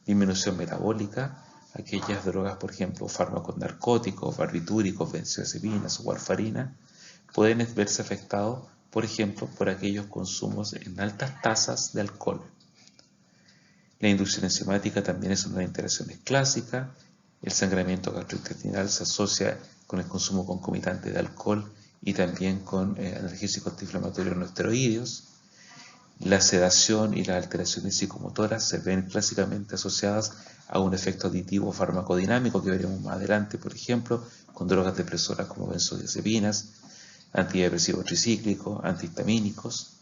Disminución metabólica, aquellas drogas, por ejemplo, fármacos narcóticos, barbitúricos, benzodiazepinas o warfarina, pueden verse afectados, por ejemplo, por aquellos consumos en altas tasas de alcohol. La inducción enzimática también es una de las interacciones clásicas. El sangramiento gastrointestinal se asocia con el consumo concomitante de alcohol y también con analgésicos antiinflamatorios no esteroideos. La sedación y las alteraciones psicomotoras se ven clásicamente asociadas a un efecto aditivo farmacodinámico que veremos más adelante, por ejemplo, con drogas depresoras como benzodiazepinas, antidepresivos tricíclicos, antihistamínicos.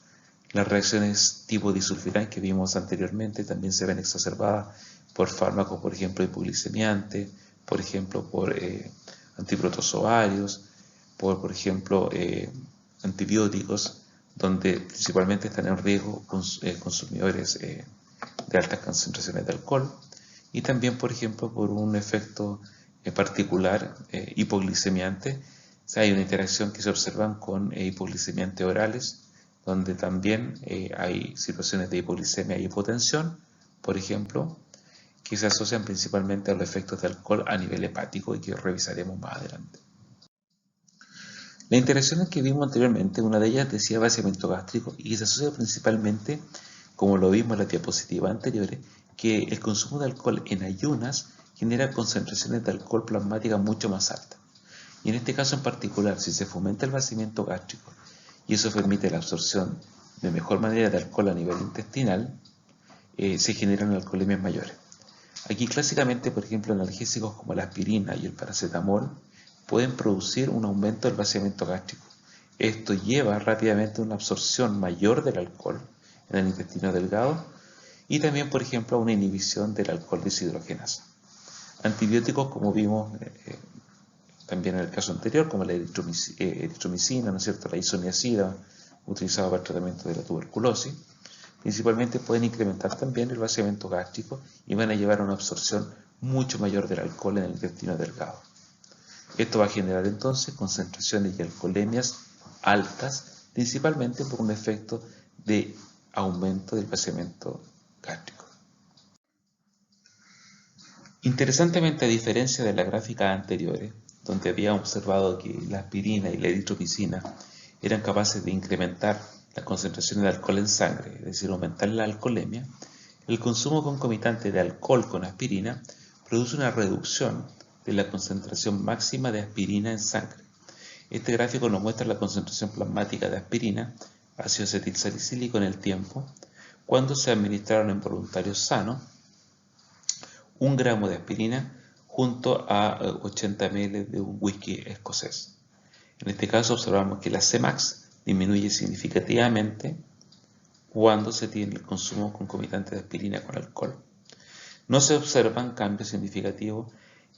Las reacciones tipo disulfiram que vimos anteriormente también se ven exacerbadas por fármacos, por ejemplo, hipoglicemiantes, por ejemplo, por antiprotozoarios, por ejemplo, antibióticos, donde principalmente están en riesgo consumidores de altas concentraciones de alcohol, y también, por ejemplo, por un efecto particular hipoglicemiante. O sea, hay una interacción que se observan con hipoglicemiantes orales, donde también hay situaciones de hipoglicemia y hipotensión, por ejemplo, que se asocian principalmente a los efectos de alcohol a nivel hepático y que revisaremos más adelante. Las interacciones que vimos anteriormente, una de ellas decía vaciamiento gástrico y se asocia principalmente, como lo vimos en la diapositiva anteriores, que el consumo de alcohol en ayunas genera concentraciones de alcohol plasmática mucho más altas. Y en este caso en particular, si se fomenta el vaciamiento gástrico y eso permite la absorción de mejor manera de alcohol a nivel intestinal, se generan alcoholemias mayores. Aquí clásicamente, por ejemplo, analgésicos como la aspirina y el paracetamol pueden producir un aumento del vaciamiento gástrico. Esto lleva rápidamente a una absorción mayor del alcohol en el intestino delgado y también, por ejemplo, a una inhibición del alcohol deshidrogenasa. Antibióticos, como vimos también en el caso anterior, como la eritromicina, ¿no es cierto?, la isoniazida, utilizada para el tratamiento de la tuberculosis, principalmente pueden incrementar también el vaciamiento gástrico y van a llevar a una absorción mucho mayor del alcohol en el intestino delgado. Esto va a generar entonces concentraciones y alcoholemias altas, principalmente por un efecto de aumento del vaciamiento gástrico. Interesantemente, a diferencia de las gráficas anteriores, donde había observado que la aspirina y la eritromicina eran capaces de incrementar la concentración de alcohol en sangre, es decir, aumentar la alcoholemia, el consumo concomitante de alcohol con aspirina produce una reducción de la concentración máxima de aspirina en sangre. Este gráfico nos muestra la concentración plasmática de aspirina, ácido acetilsalicílico en el tiempo, cuando se administraron en voluntarios sanos 1 gramo de aspirina junto a 80 ml de un whisky escocés. En este caso observamos que la Cmax disminuye significativamente cuando se tiene el consumo concomitante de aspirina con alcohol. No se observan cambios significativos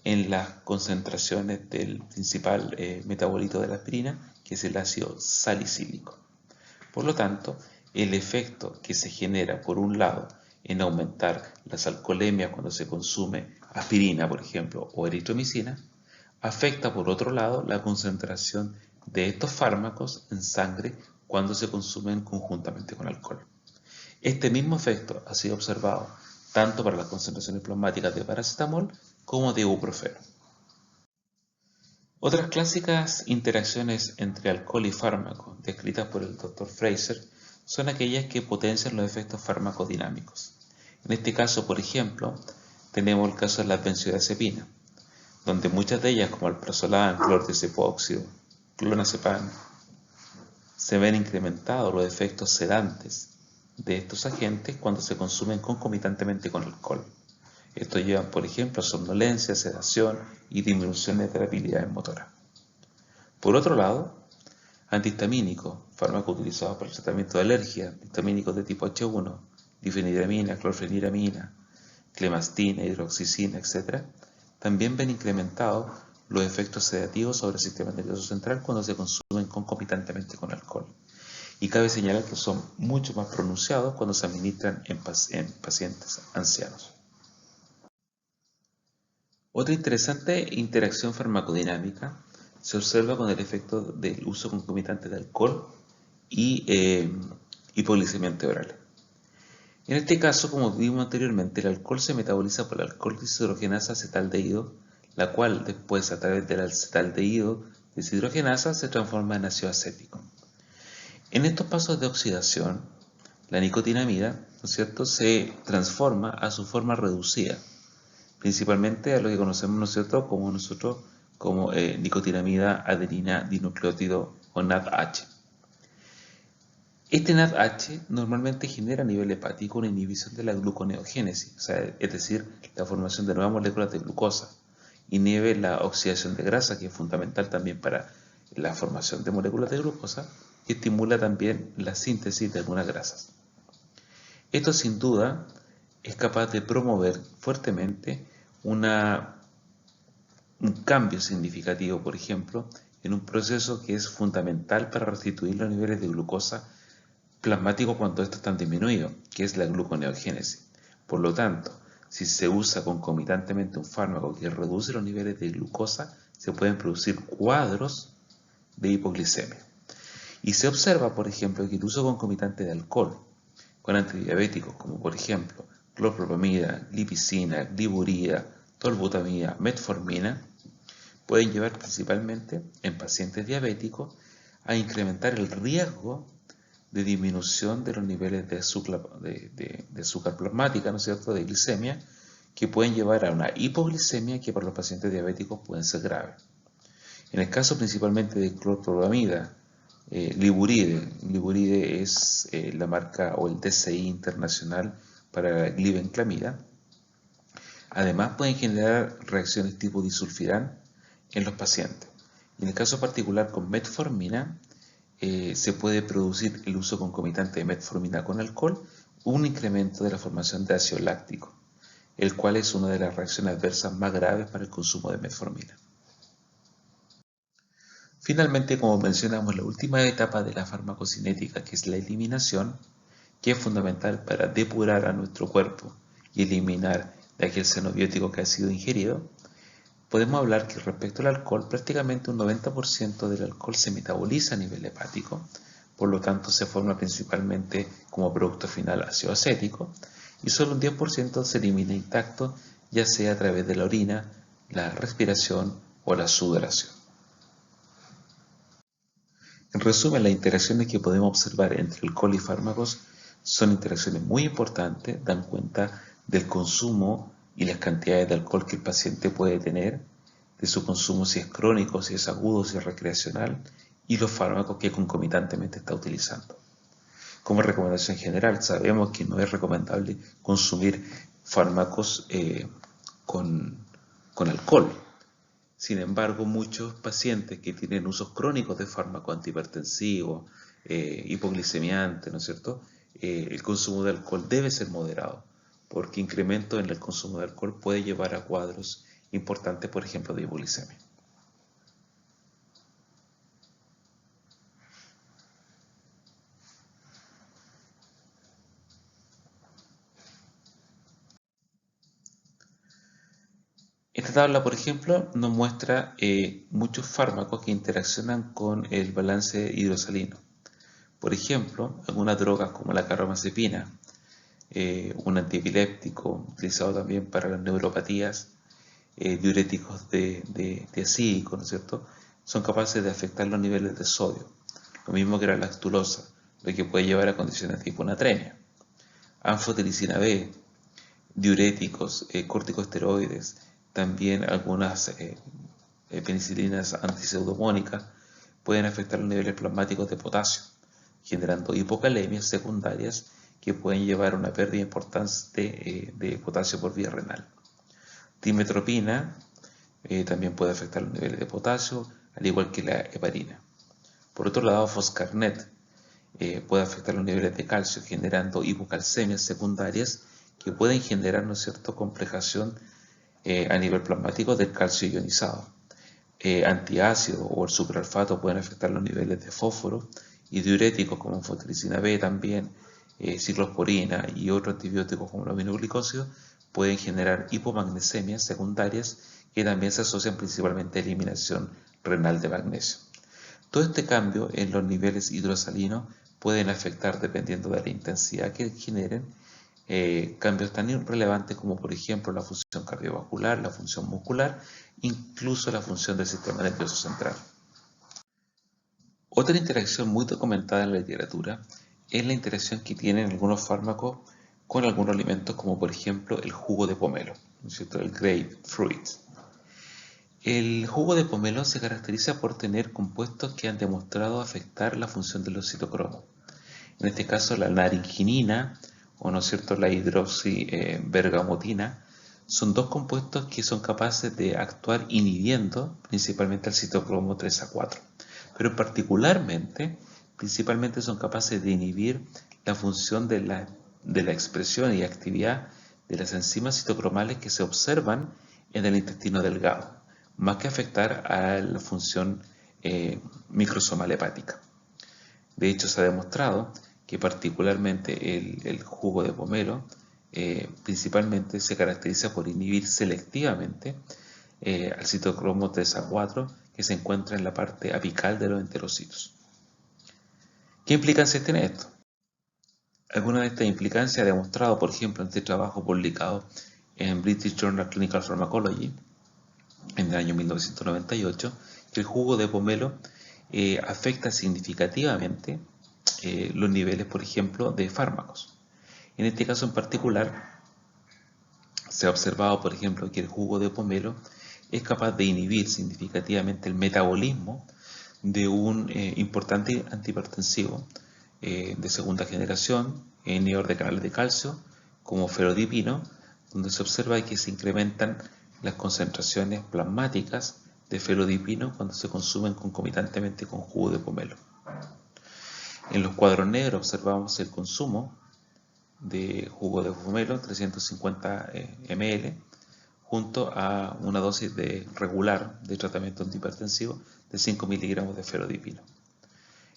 en las concentraciones del principal metabolito de la aspirina, que es el ácido salicílico. Por lo tanto, el efecto que se genera, por un lado, en aumentar las alcoholemias cuando se consume aspirina, por ejemplo, o eritromicina, afecta, por otro lado, la concentración de estos fármacos en sangre cuando se consumen conjuntamente con alcohol. Este mismo efecto ha sido observado tanto para las concentraciones plasmáticas de paracetamol como de ibuprofeno. Otras clásicas interacciones entre alcohol y fármaco descritas por el Dr. Fraser son aquellas que potencian los efectos farmacodinámicos. En este caso, por ejemplo, tenemos el caso de las benzodiazepinas, donde muchas de ellas, como el prazolam, clordiazepóxido, clonazepam, se ven incrementados los efectos sedantes de estos agentes cuando se consumen concomitantemente con alcohol. Esto lleva, por ejemplo, a somnolencia, sedación y disminuciones de la habilidad motora. Por otro lado, antihistamínicos, fármacos utilizados para el tratamiento de alergias, histamínicos de tipo H1, difenidramina, clorfeniramina, clemastina, hidroxicina, etc., también ven incrementados los efectos sedativos sobre el sistema nervioso central cuando se consumen concomitantemente con alcohol. Y cabe señalar que son mucho más pronunciados cuando se administran en pacientes ancianos. Otra interesante interacción farmacodinámica se observa con el efecto del uso concomitante de alcohol y hipoglicemia oral. En este caso, como vimos anteriormente, el alcohol se metaboliza por la alcohol deshidrogenasa acetaldehído, la cual después a través de la acetaldehído deshidrogenasa se transforma en ácido acético. En estos pasos de oxidación, la nicotinamida, ¿no es cierto?, se transforma a su forma reducida, principalmente a lo que conocemos, ¿no es cierto?, como nicotinamida adenina dinucleótido o NADH. Este NADH normalmente genera a nivel hepático una inhibición de la gluconeogénesis, es decir, la formación de nuevas moléculas de glucosa, inhibe la oxidación de grasa, que es fundamental también para la formación de moléculas de glucosa, y estimula también la síntesis de algunas grasas. Esto sin duda es capaz de promover fuertemente un cambio significativo, por ejemplo, en un proceso que es fundamental para restituir los niveles de glucosa plasmático cuando estos están disminuidos, que es la gluconeogénesis. Por lo tanto, si se usa concomitantemente un fármaco que reduce los niveles de glucosa, se pueden producir cuadros de hipoglicemia. Y se observa, por ejemplo, que el uso concomitante de alcohol con antidiabéticos, como por ejemplo clopropamida, glipizina, gliburida, tolbutamida, metformina, pueden llevar principalmente en pacientes diabéticos a incrementar el riesgo de disminución de los niveles de azúcar plasmática, ¿no es cierto?, de glicemia, que pueden llevar a una hipoglicemia que para los pacientes diabéticos pueden ser graves. En el caso principalmente de clopropamida, Gliburide es la marca o el DCI internacional para la glibenclamida. Además pueden generar reacciones tipo disulfiram en los pacientes. En el caso particular con metformina, se puede producir el uso concomitante de metformina con alcohol, un incremento de la formación de ácido láctico, el cual es una de las reacciones adversas más graves para el consumo de metformina. Finalmente, como mencionamos, la última etapa de la farmacocinética, que es la eliminación, que es fundamental para depurar a nuestro cuerpo y eliminar de aquel xenobiótico que ha sido ingerido, podemos hablar que respecto al alcohol, prácticamente un 90% del alcohol se metaboliza a nivel hepático, por lo tanto se forma principalmente como producto final ácido acético, y solo un 10% se elimina intacto, ya sea a través de la orina, la respiración o la sudoración. En resumen, las interacciones que podemos observar entre alcohol y fármacos son interacciones muy importantes, dan cuenta del consumo y las cantidades de alcohol que el paciente puede tener, de su consumo si es crónico, si es agudo, si es recreacional, y los fármacos que concomitantemente está utilizando. Como recomendación general, sabemos que no es recomendable consumir fármacos con alcohol. Sin embargo, muchos pacientes que tienen usos crónicos de fármacos antihipertensivos, hipoglicemiantes, ¿no es cierto?, el consumo de alcohol debe ser moderado, porque incremento en el consumo de alcohol puede llevar a cuadros importantes, por ejemplo, de hipoglicemia. Esta tabla, por ejemplo, nos muestra muchos fármacos que interaccionan con el balance hidrosalino. Por ejemplo, algunas drogas como la carbamazepina, un antiepiléptico utilizado también para las neuropatías, diuréticos de acídico, ¿no es cierto?, son capaces de afectar los niveles de sodio, lo mismo que la lactulosa, lo que puede llevar a condiciones de hiponatremia. Anfotericina B, diuréticos, corticosteroides, también algunas penicilinas antipseudomónicas pueden afectar los niveles plasmáticos de potasio, generando hipocalemias secundarias que pueden llevar a una pérdida importante de potasio por vía renal. Dimetropina también puede afectar los niveles de potasio, al igual que la heparina. Por otro lado, foscarnet puede afectar los niveles de calcio, generando hipocalcemias secundarias que pueden generar, ¿no es cierto?, complejación a nivel plasmático del calcio ionizado. Antiácido o el superalfato pueden afectar los niveles de fósforo, y diuréticos como anfotericina B también, ciclosporina y otros antibióticos como los aminoglicósidos pueden generar hipomagnesemias secundarias que también se asocian principalmente a eliminación renal de magnesio. Todo este cambio en los niveles hidrosalinos pueden afectar, dependiendo de la intensidad que generen, cambios tan relevantes como, por ejemplo, la función cardiovascular, la función muscular, incluso la función del sistema nervioso central. Otra interacción muy documentada en la literatura es la interacción que tienen algunos fármacos con algunos alimentos, como por ejemplo el jugo de pomelo, ¿no es cierto?, el grapefruit. El jugo de pomelo se caracteriza por tener compuestos que han demostrado afectar la función de los citocromos. En este caso, la naringinina o, ¿no es cierto?, la hidroxibergamotina son dos compuestos que son capaces de actuar inhibiendo principalmente el citocromo 3A4, pero principalmente son capaces de inhibir la función de la expresión y actividad de las enzimas citocromales que se observan en el intestino delgado, más que afectar a la función microsomal hepática. De hecho, se ha demostrado que particularmente el jugo de pomelo principalmente se caracteriza por inhibir selectivamente al citocromo 3A4 que se encuentra en la parte apical de los enterocitos. ¿Qué implicancias tiene esto? Alguna de estas implicancias ha demostrado, por ejemplo, en este trabajo publicado en British Journal Clinical Pharmacology en el año 1998, que el jugo de pomelo afecta significativamente los niveles, por ejemplo, de fármacos. En este caso en particular, se ha observado, por ejemplo, que el jugo de pomelo es capaz de inhibir significativamente el metabolismo de un importante antihipertensivo de segunda generación, inhibidor de canales de calcio, como ferodipino, donde se observa que se incrementan las concentraciones plasmáticas de ferodipino cuando se consumen concomitantemente con jugo de pomelo. En los cuadros negros observamos el consumo de jugo de pomelo, 350 ml, junto a una dosis regular de tratamiento antihipertensivo de 5 miligramos de ferodipino.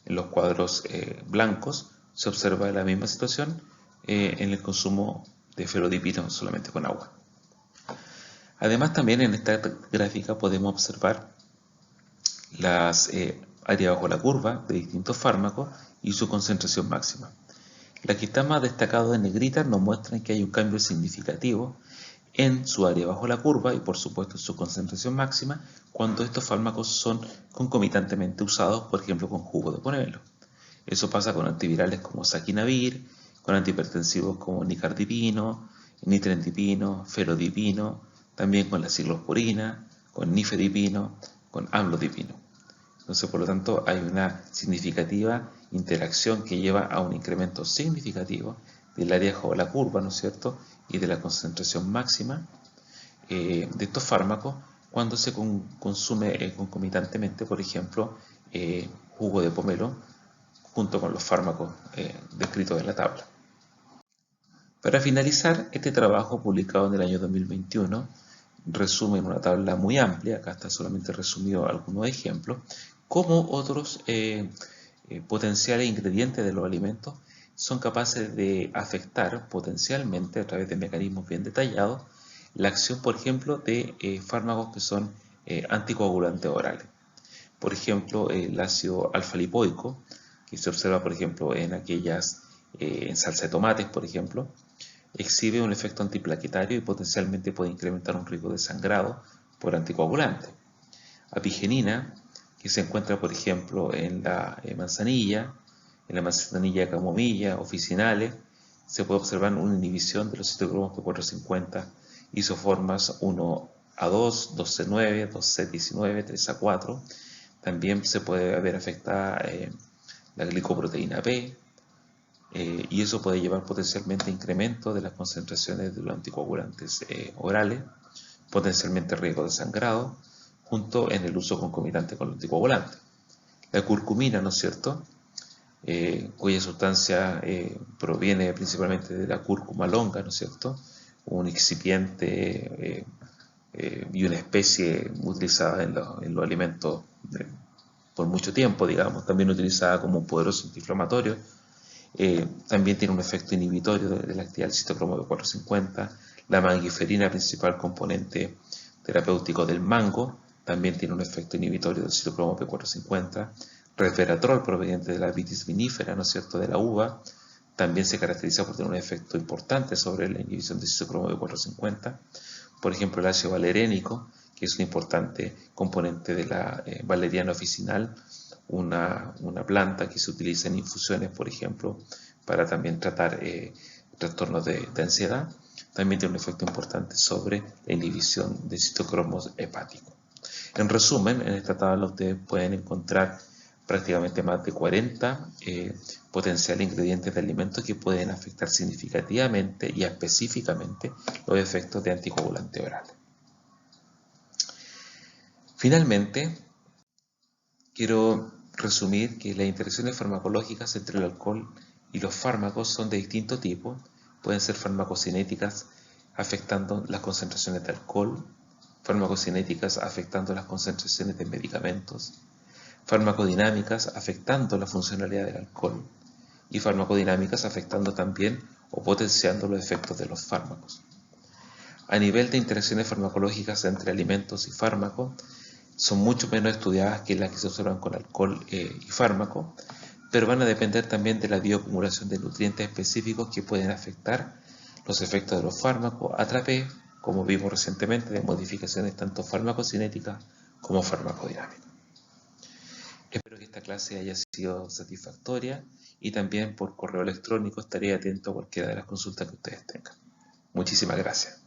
En los cuadros blancos se observa la misma situación en el consumo de ferodipino solamente con agua. Además, también en esta gráfica podemos observar las áreas bajo la curva de distintos fármacos y su concentración máxima. La que está más destacada en negrita nos muestra que hay un cambio significativo en su área bajo la curva y por supuesto en su concentración máxima cuando estos fármacos son concomitantemente usados, por ejemplo, con jugo de pomelo. Eso pasa con antivirales como saquinavir, con antihipertensivos como nicardipino, nitrendipino, ferodipino, también con la ciclosporina, con nifedipino, con amlodipino. Entonces, por lo tanto, hay una significativa interacción que lleva a un incremento significativo del área bajo la curva, ¿no es cierto?, y de la concentración máxima de estos fármacos cuando se consume concomitantemente, por ejemplo, jugo de pomelo junto con los fármacos descritos en la tabla. Para finalizar, este trabajo publicado en el año 2021 resume en una tabla muy amplia, acá está solamente resumido algunos ejemplos, cómo otros potenciales ingredientes de los alimentos son capaces de afectar potencialmente a través de mecanismos bien detallados la acción, por ejemplo, de fármacos que son anticoagulantes orales. Por ejemplo, el ácido alfa-lipoico, que se observa, por ejemplo, en salsa de tomates, por ejemplo, exhibe un efecto antiplaquetario y potencialmente puede incrementar un riesgo de sangrado por anticoagulante. Apigenina, que se encuentra, por ejemplo, en la manzanilla, en la manzanilla de camomilla, oficinales, se puede observar una inhibición de los citocromos P450, isoformas 1A2, 2C9, 2C19, 3A4. También se puede ver afectada la glicoproteína B, y eso puede llevar potencialmente a incremento de las concentraciones de los anticoagulantes orales, potencialmente riesgo de sangrado, junto en el uso concomitante con los anticoagulantes. La curcumina, ¿no es cierto?, cuya sustancia proviene principalmente de la cúrcuma longa, ¿no es cierto?, un excipiente y una especie utilizada en los alimentos por mucho tiempo, digamos, también utilizada como un poderoso antiinflamatorio. También tiene un efecto inhibitorio de la actividad del citocromo P450. La mangiferina, principal componente terapéutico del mango, también tiene un efecto inhibitorio del citocromo P450. Resveratrol, proveniente de la vitis vinífera, ¿no es cierto?, de la uva, también se caracteriza por tener un efecto importante sobre la inhibición del citocromo P450. Por ejemplo, el ácido valerénico, que es un importante componente de la valeriana oficinal, una planta que se utiliza en infusiones, por ejemplo, para también tratar trastornos de ansiedad, también tiene un efecto importante sobre la inhibición de citocromos hepáticos. En resumen, en esta tabla ustedes pueden encontrar prácticamente más de 40 potenciales ingredientes de alimentos que pueden afectar significativamente y específicamente los efectos de anticoagulantes orales. Finalmente, quiero resumir que las interacciones farmacológicas entre el alcohol y los fármacos son de distinto tipo. Pueden ser farmacocinéticas afectando las concentraciones de alcohol, farmacocinéticas afectando las concentraciones de medicamentos, farmacodinámicas afectando la funcionalidad del alcohol y farmacodinámicas afectando también o potenciando los efectos de los fármacos. A nivel de interacciones farmacológicas entre alimentos y fármacos, son mucho menos estudiadas que las que se observan con alcohol y fármaco, pero van a depender también de la bioacumulación de nutrientes específicos que pueden afectar los efectos de los fármacos a través, como vimos recientemente, de modificaciones tanto farmacocinéticas como farmacodinámicas. Espero que esta clase haya sido satisfactoria y también por correo electrónico estaré atento a cualquiera de las consultas que ustedes tengan. Muchísimas gracias.